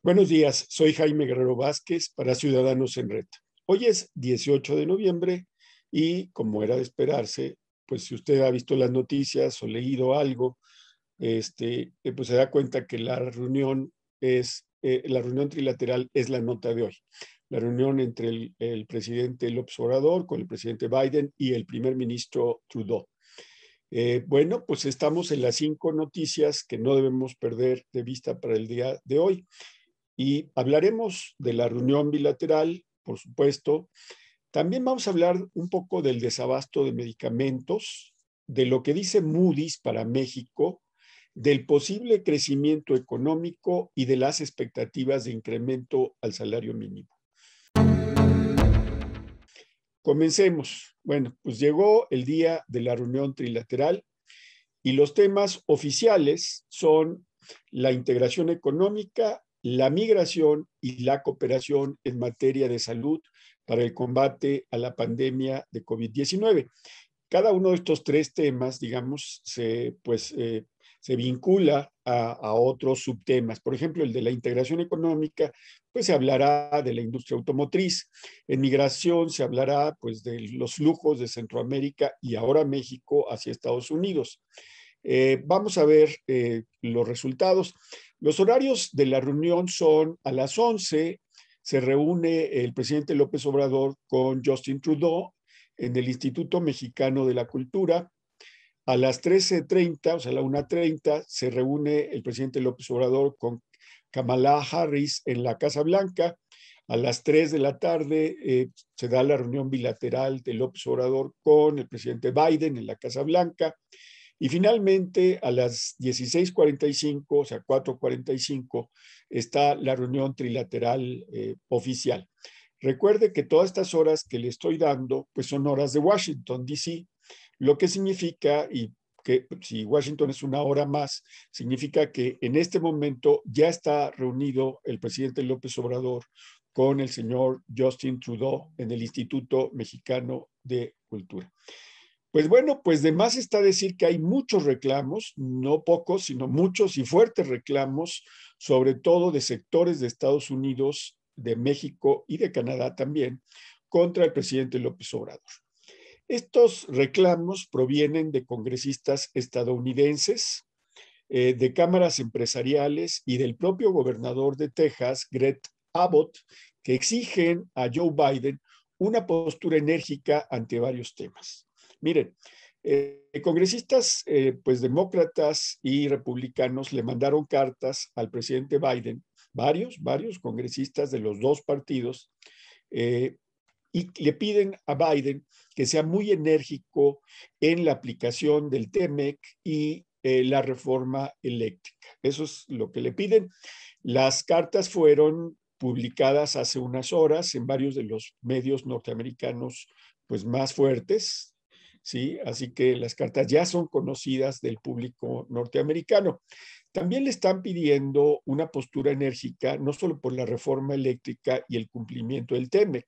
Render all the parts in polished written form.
Buenos días, soy Jaime Guerrero Vázquez para Ciudadanos en Red. Hoy es 18 de noviembre y, como era de esperarse, pues si usted ha visto las noticias o leído algo, pues se da cuenta que la reunión trilateral es la nota de hoy. La reunión entre el presidente López Obrador con el presidente Biden y el primer ministro Trudeau. Bueno, pues estamos en las 5 noticias que no debemos perder de vista para el día de hoy. Y hablaremos de la reunión bilateral, por supuesto. También vamos a hablar un poco del desabasto de medicamentos, de lo que dice Moody's para México, del posible crecimiento económico y de las expectativas de incremento al salario mínimo. Comencemos. Bueno, pues llegó el día de la reunión trilateral y los temas oficiales son la integración económica, la migración y la cooperación en materia de salud para el combate a la pandemia de COVID-19. Cada uno de estos 3 temas, digamos, se vincula a otros subtemas. Por ejemplo, el de la integración económica, pues se hablará de la industria automotriz. En migración se hablará pues de los flujos de Centroamérica y ahora México hacia Estados Unidos. Vamos a ver los resultados. Los horarios de la reunión son a las 11, se reúne el presidente López Obrador con Justin Trudeau en el Instituto Mexicano de la Cultura. A las 13:30, o sea, a la 1:30, se reúne el presidente López Obrador con Kamala Harris en la Casa Blanca. A las 3 de la tarde se da la reunión bilateral de López Obrador con el presidente Biden en la Casa Blanca. Y finalmente, a las 16:45, o sea, 4:45, está la reunión trilateral oficial. Recuerde que todas estas horas que le estoy dando, pues son horas de Washington, D.C., lo que significa, y que si Washington es una hora más, significa que en este momento ya está reunido el presidente López Obrador con el señor Justin Trudeau en el Instituto Mexicano de Cultura. Pues bueno, pues de más está decir que hay muchos reclamos, no pocos, sino muchos y fuertes reclamos, sobre todo de sectores de Estados Unidos, de México y de Canadá también, contra el presidente López Obrador. Estos reclamos provienen de congresistas estadounidenses, de cámaras empresariales y del propio gobernador de Texas, Greg Abbott, que exigen a Joe Biden una postura enérgica ante varios temas. Miren, congresistas pues demócratas y republicanos le mandaron cartas al presidente Biden, varios congresistas de los 2 partidos, y le piden a Biden que sea muy enérgico en la aplicación del TEMEC y la reforma eléctrica. Eso es lo que le piden. Las cartas fueron publicadas hace unas horas en varios de los medios norteamericanos pues más fuertes, ¿sí? Así que las cartas ya son conocidas del público norteamericano. También le están pidiendo una postura enérgica, no solo por la reforma eléctrica y el cumplimiento del TEMEC,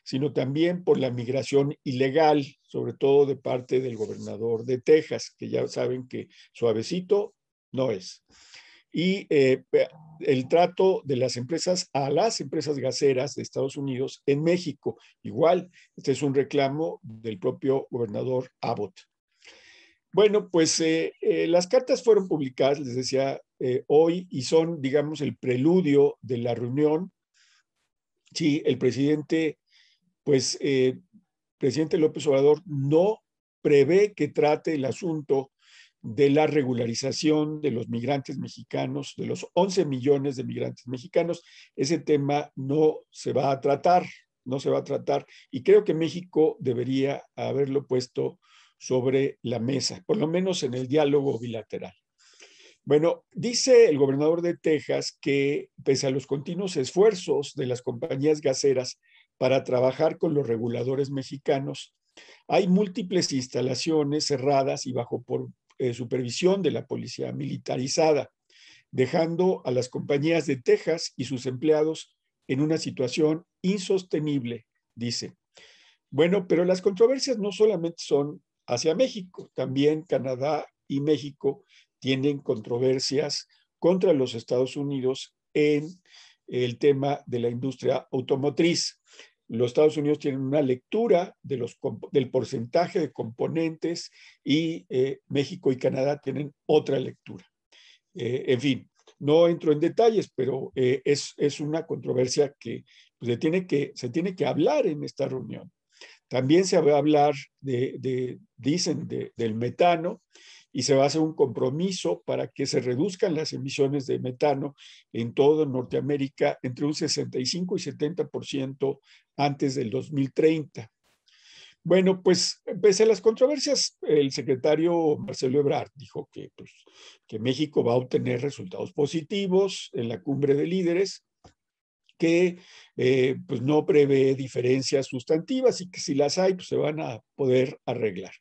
sino también por la migración ilegal, sobre todo de parte del gobernador de Texas, que ya saben que suavecito no es. Y el trato de las empresas a las empresas gaseras de Estados Unidos en México. Igual, este es un reclamo del propio gobernador Abbott. Bueno, pues las cartas fueron publicadas, les decía, hoy y son, digamos, el preludio de la reunión. Sí, el presidente presidente López Obrador no prevé que trate el asunto de la regularización de los migrantes mexicanos, de los 11 millones de migrantes mexicanos. Ese tema no se va a tratar, no se va a tratar, y creo que México debería haberlo puesto sobre la mesa, por lo menos en el diálogo bilateral. Bueno, dice el gobernador de Texas que pese a los continuos esfuerzos de las compañías gaseras para trabajar con los reguladores mexicanos, hay múltiples instalaciones cerradas y bajo supervisión de la policía militarizada, dejando a las compañías de Texas y sus empleados en una situación insostenible, dice. Bueno, pero las controversias no solamente son hacia México, también Canadá y México tienen controversias contra los Estados Unidos en el tema de la industria automotriz. Los Estados Unidos tienen una lectura del porcentaje de componentes y México y Canadá tienen otra lectura. En fin, no entro en detalles, pero es una controversia que pues, se tiene que hablar en esta reunión. También se va a hablar dicen, del metano, y se va a hacer un compromiso para que se reduzcan las emisiones de metano en todo Norteamérica entre un 65 y 70% antes del 2030. Bueno, pues pese a las controversias, el secretario Marcelo Ebrard dijo que México va a obtener resultados positivos en la cumbre de líderes, que pues no prevé diferencias sustantivas y que si las hay, pues se van a poder arreglar.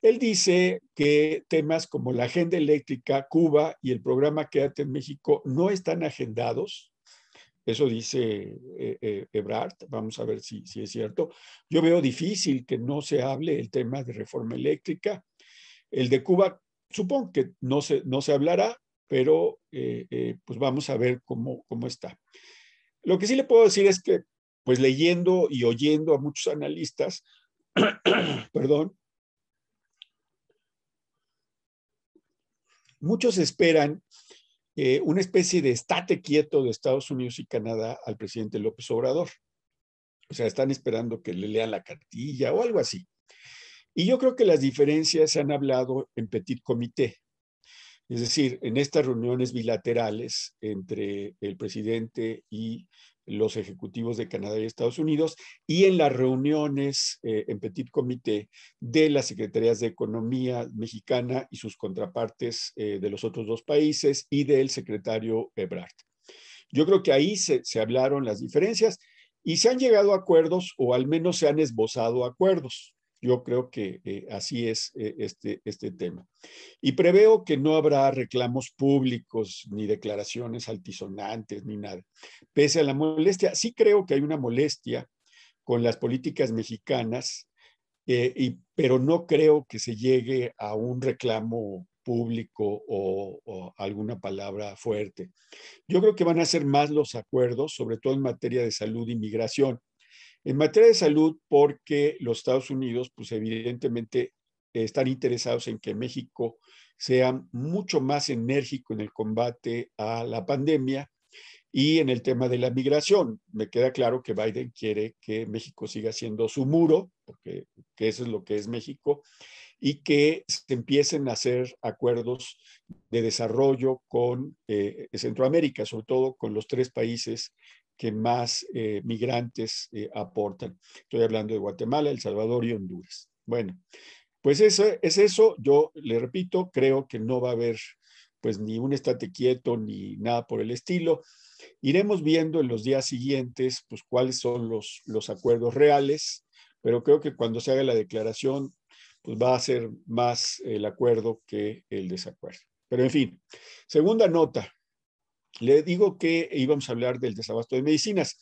Él dice que temas como la agenda eléctrica, Cuba y el programa Quédate en México no están agendados. Eso dice Ebrard. Vamos a ver si es cierto. Yo veo difícil que no se hable el tema de reforma eléctrica. El de Cuba, supongo que no se hablará, pero pues vamos a ver cómo está. Lo que sí le puedo decir es que, pues leyendo y oyendo a muchos analistas, perdón, muchos esperan una especie de estate quieto de Estados Unidos y Canadá al presidente López Obrador. O sea, están esperando que le lean la cartilla o algo así. Y yo creo que las diferencias se han hablado en petit comité. Es decir, en estas reuniones bilaterales entre el presidente y los ejecutivos de Canadá y Estados Unidos, y en las reuniones en petit comité de las secretarías de Economía mexicana y sus contrapartes de los otros dos países y del secretario Ebrard. Yo creo que ahí se hablaron las diferencias y se han llegado a acuerdos, o al menos se han esbozado acuerdos. Yo creo que así es este tema. Y preveo que no habrá reclamos públicos, ni declaraciones altisonantes, ni nada. Pese a la molestia, sí creo que hay una molestia con las políticas mexicanas, pero no creo que se llegue a un reclamo público o alguna palabra fuerte. Yo creo que van a ser más los acuerdos, sobre todo en materia de salud y migración. En materia de salud, porque los Estados Unidos, pues evidentemente están interesados en que México sea mucho más enérgico en el combate a la pandemia y en el tema de la migración. Me queda claro que Biden quiere que México siga siendo su muro, porque que eso es lo que es México, y que se empiecen a hacer acuerdos de desarrollo con Centroamérica, sobre todo con los tres países que más migrantes aportan. Estoy hablando de Guatemala, El Salvador y Honduras. Bueno, pues eso es eso. Yo le repito, creo que no va a haber pues ni un estate quieto ni nada por el estilo. Iremos viendo en los días siguientes pues cuáles son los acuerdos reales, pero creo que cuando se haga la declaración pues va a ser más el acuerdo que el desacuerdo. Pero en fin, segunda nota. Le digo que íbamos a hablar del desabasto de medicinas.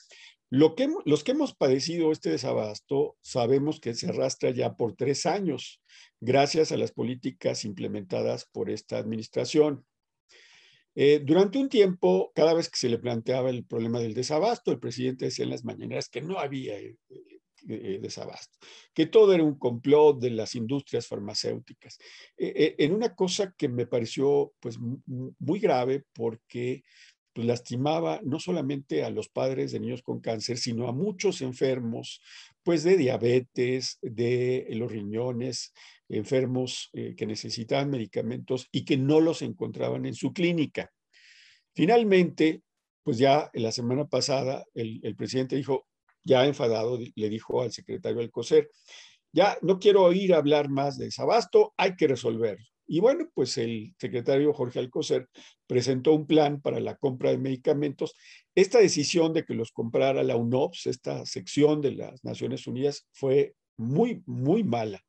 Los que hemos padecido este desabasto sabemos que se arrastra ya por 3 años, gracias a las políticas implementadas por esta administración. Durante un tiempo, cada vez que se le planteaba el problema del desabasto, el presidente decía en las mañaneras que no había desabasto, que todo era un complot de las industrias farmacéuticas. En una cosa que me pareció pues muy grave porque pues, lastimaba no solamente a los padres de niños con cáncer, sino a muchos enfermos, pues de diabetes, de los riñones, enfermos que necesitaban medicamentos y que no los encontraban en su clínica. Finalmente, pues ya la semana pasada el presidente dijo, ya enfadado, le dijo al secretario Alcocer, ya no quiero oír hablar más de desabasto, hay que resolverlo. Y bueno, pues el secretario Jorge Alcocer presentó un plan para la compra de medicamentos. Esta decisión de que los comprara la UNOPS, esta sección de las Naciones Unidas, fue muy, muy mala.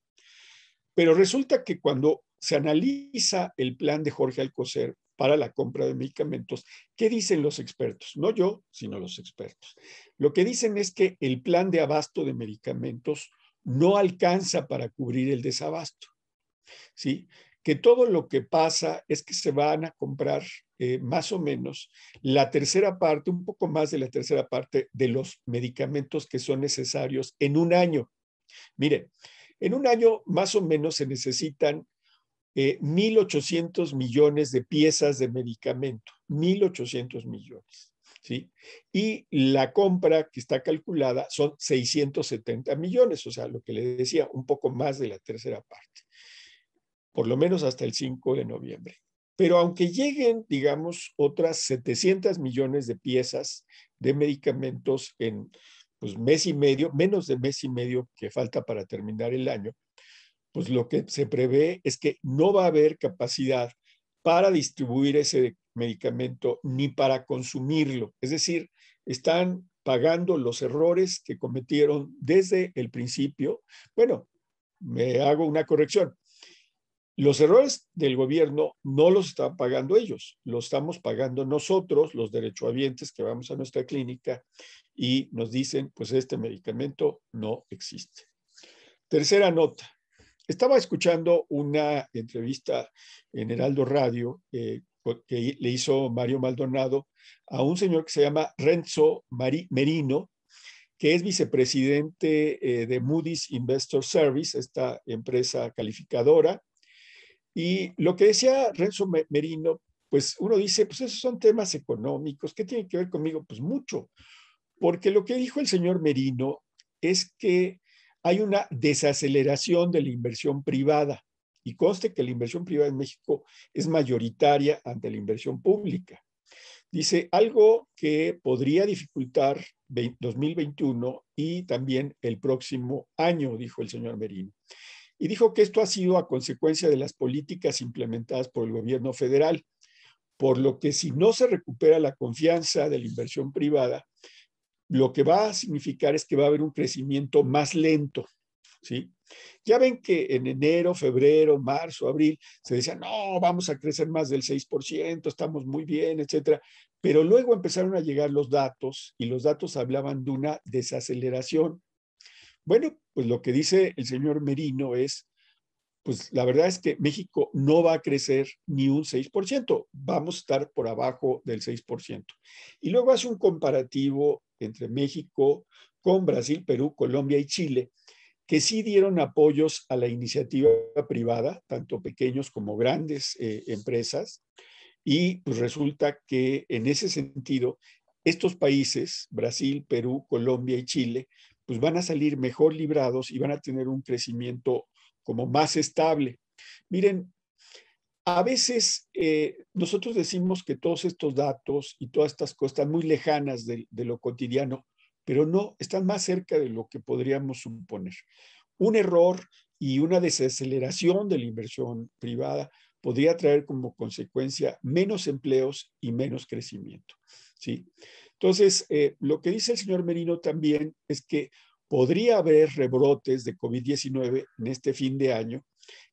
Pero resulta que cuando se analiza el plan de Jorge Alcocer para la compra de medicamentos, ¿qué dicen los expertos? No yo, sino los expertos. Lo que dicen es que el plan de abasto de medicamentos no alcanza para cubrir el desabasto, ¿sí? que todo lo que pasa es que se van a comprar más o menos la tercera parte, un poco más de la tercera parte de los medicamentos que son necesarios en un año. Miren, en un año más o menos se necesitan 1.800 millones de piezas de medicamento, 1.800 millones. ¿Sí? Y la compra que está calculada son 670 millones, o sea, lo que le decía, un poco más de la tercera parte, por lo menos hasta el 5 de noviembre. Pero aunque lleguen, digamos, otras 700 millones de piezas de medicamentos en pues, mes y medio, menos de mes y medio que falta para terminar el año, pues lo que se prevé es que no va a haber capacidad para distribuir ese medicamento ni para consumirlo. Es decir, están pagando los errores que cometieron desde el principio. Bueno, me hago una corrección. Los errores del gobierno no los están pagando ellos, los estamos pagando nosotros, los derechohabientes que vamos a nuestra clínica y nos dicen, pues este medicamento no existe. Tercera nota. Estaba escuchando una entrevista en Heraldo Radio que le hizo Mario Maldonado a un señor que se llama Renzo Merino, que es vicepresidente de Moody's Investor Service, esta empresa calificadora. Y lo que decía Renzo Merino, pues uno dice, pues esos son temas económicos, ¿qué tiene que ver conmigo? Pues mucho, porque lo que dijo el señor Merino es que hay una desaceleración de la inversión privada. Y conste que la inversión privada en México es mayoritaria ante la inversión pública. Dice algo que podría dificultar 2021 y también el próximo año, dijo el señor Merino. Y dijo que esto ha sido a consecuencia de las políticas implementadas por el gobierno federal, por lo que si no se recupera la confianza de la inversión privada, lo que va a significar es que va a haber un crecimiento más lento, ¿sí? Ya ven que en enero, febrero, marzo, abril, se decía, no, vamos a crecer más del 6%, estamos muy bien, etcétera. Pero luego empezaron a llegar los datos y los datos hablaban de una desaceleración. Bueno, pues lo que dice el señor Merino es, pues la verdad es que México no va a crecer ni un 6%, vamos a estar por abajo del 6%. Y luego hace un comparativo entre México con Brasil, Perú, Colombia y Chile, que sí dieron apoyos a la iniciativa privada, tanto pequeños como grandes empresas, y pues resulta que en ese sentido, estos países, Brasil, Perú, Colombia y Chile, pues van a salir mejor librados y van a tener un crecimiento como más estable. Miren, a veces nosotros decimos que todos estos datos y todas estas cosas están muy lejanas de lo cotidiano, pero no, están más cerca de lo que podríamos suponer. Un error y una desaceleración de la inversión privada podría traer como consecuencia menos empleos y menos crecimiento. ¿Sí? Entonces, lo que dice el señor Merino también es que podría haber rebrotes de COVID-19 en este fin de año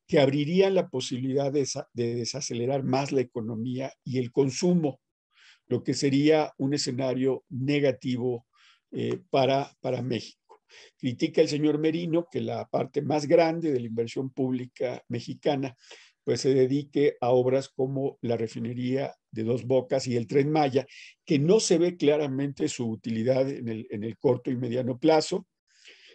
que abrirían la posibilidad de desacelerar más la economía y el consumo, lo que sería un escenario negativo para México. Critica el señor Merino que la parte más grande de la inversión pública mexicana pues se dedique a obras como la refinería de Dos Bocas y el Tren Maya, que no se ve claramente su utilidad en el corto y mediano plazo.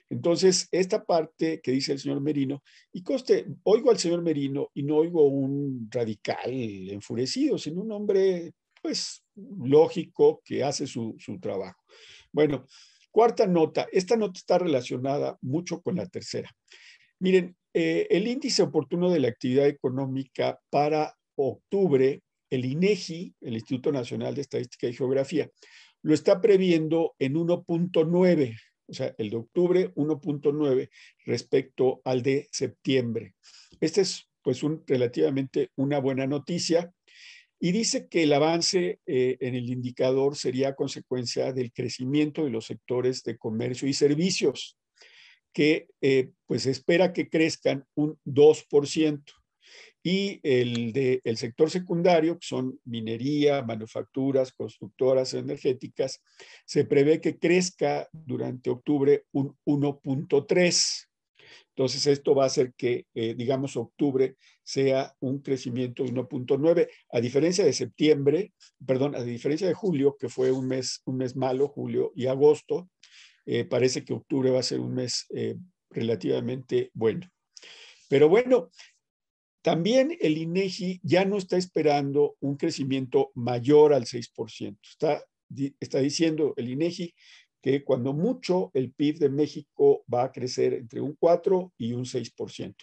Entonces, esta parte que dice el señor Merino, y conste, oigo al señor Merino y no oigo un radical enfurecido, sino un hombre, pues, lógico que hace su trabajo. Bueno, cuarta nota, esta nota está relacionada mucho con la tercera. Miren, el índice oportuno de la actividad económica para octubre, el INEGI, el Instituto Nacional de Estadística y Geografía, lo está previendo en 1.9, o sea, el de octubre 1.9 respecto al de septiembre. Esta es pues relativamente una buena noticia y dice que el avance en el indicador sería consecuencia del crecimiento de los sectores de comercio y servicios, que pues espera que crezcan un 2%. Y el sector secundario, que son minería, manufacturas, constructoras energéticas, se prevé que crezca durante octubre un 1.3. Entonces, esto va a hacer que, digamos, octubre sea un crecimiento de 1.9, a diferencia de septiembre, perdón, a diferencia de julio, que fue un mes malo, julio y agosto, parece que octubre va a ser un mes relativamente bueno. Pero bueno, también el INEGI ya no está esperando un crecimiento mayor al 6%. Está diciendo el INEGI que cuando mucho el PIB de México va a crecer entre un 4 y un 6%.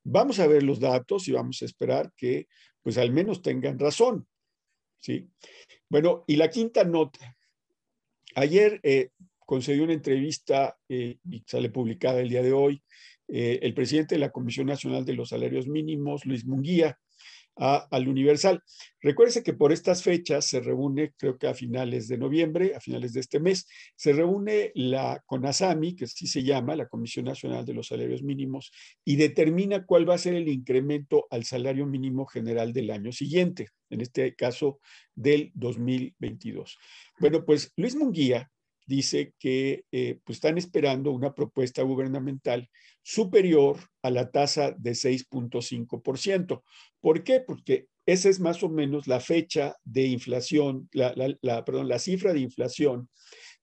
Vamos a ver los datos y vamos a esperar que pues al menos tengan razón. ¿Sí? Bueno, y la quinta nota. Ayer concedió una entrevista y sale publicada el día de hoy el presidente de la Comisión Nacional de los Salarios Mínimos, Luis Munguía, al Universal. Recuérdese que por estas fechas se reúne, creo que a finales de noviembre, a finales de este mes, se reúne la CONASAMI, que así se llama, la Comisión Nacional de los Salarios Mínimos, y determina cuál va a ser el incremento al salario mínimo general del año siguiente, en este caso del 2022. Bueno, pues Luis Munguía dice que pues están esperando una propuesta gubernamental superior a la tasa de 6.5%. ¿Por qué? Porque esa es más o menos la fecha de inflación, la cifra de inflación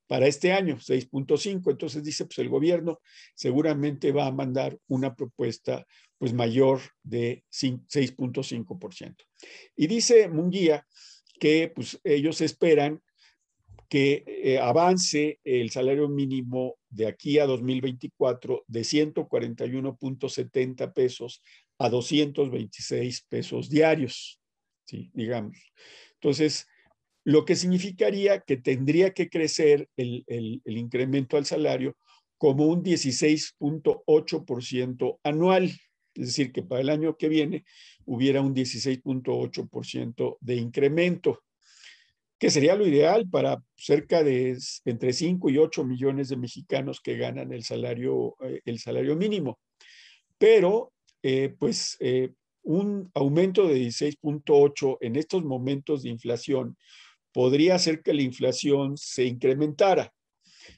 para este año, 6.5. Entonces dice, pues el gobierno seguramente va a mandar una propuesta pues mayor de 6.5%. Y dice Munguía que pues ellos esperan que avance el salario mínimo de aquí a 2024 de 141.70 pesos a 226 pesos diarios, ¿sí? Digamos. Entonces, lo que significaría que tendría que crecer el incremento al salario como un 16.8% anual. Es decir, que para el año que viene hubiera un 16.8% de incremento, que sería lo ideal para cerca de entre 5 y 8 millones de mexicanos que ganan el salario mínimo. Pero, un aumento de 16.8 en estos momentos de inflación podría hacer que la inflación se incrementara.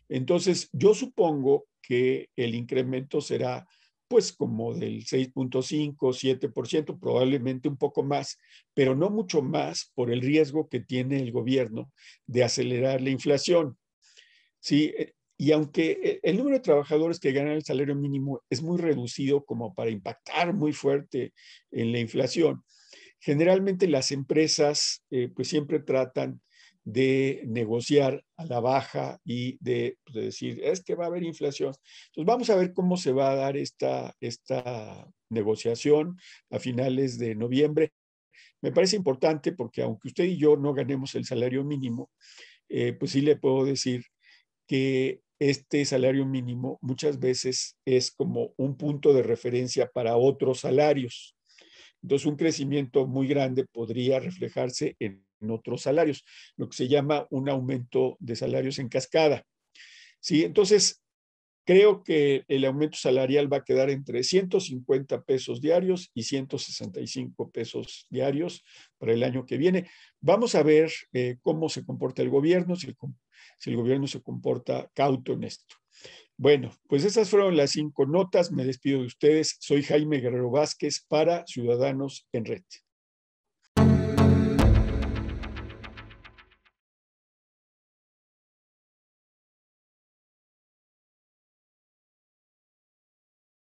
Entonces, yo supongo que el incremento será pues como del 6.5, 7%, probablemente un poco más, pero no mucho más por el riesgo que tiene el gobierno de acelerar la inflación. Sí, y aunque el número de trabajadores que ganan el salario mínimo es muy reducido como para impactar muy fuerte en la inflación, generalmente las empresas pues siempre tratan de negociar a la baja y de decir, es que va a haber inflación. Entonces vamos a ver cómo se va a dar esta negociación a finales de noviembre. Me parece importante porque aunque usted y yo no ganemos el salario mínimo, pues sí le puedo decir que este salario mínimo muchas veces es como un punto de referencia para otros salarios. Entonces, un crecimiento muy grande podría reflejarse en otros salarios, lo que se llama un aumento de salarios en cascada. ¿Sí? Entonces, creo que el aumento salarial va a quedar entre 150 pesos diarios y 165 pesos diarios para el año que viene. Vamos a ver cómo se comporta el gobierno, si el gobierno se comporta cauto en esto. Bueno, pues esas fueron las 5 notas. Me despido de ustedes. Soy Jaime Guerrero Vázquez para Ciudadanos en Red.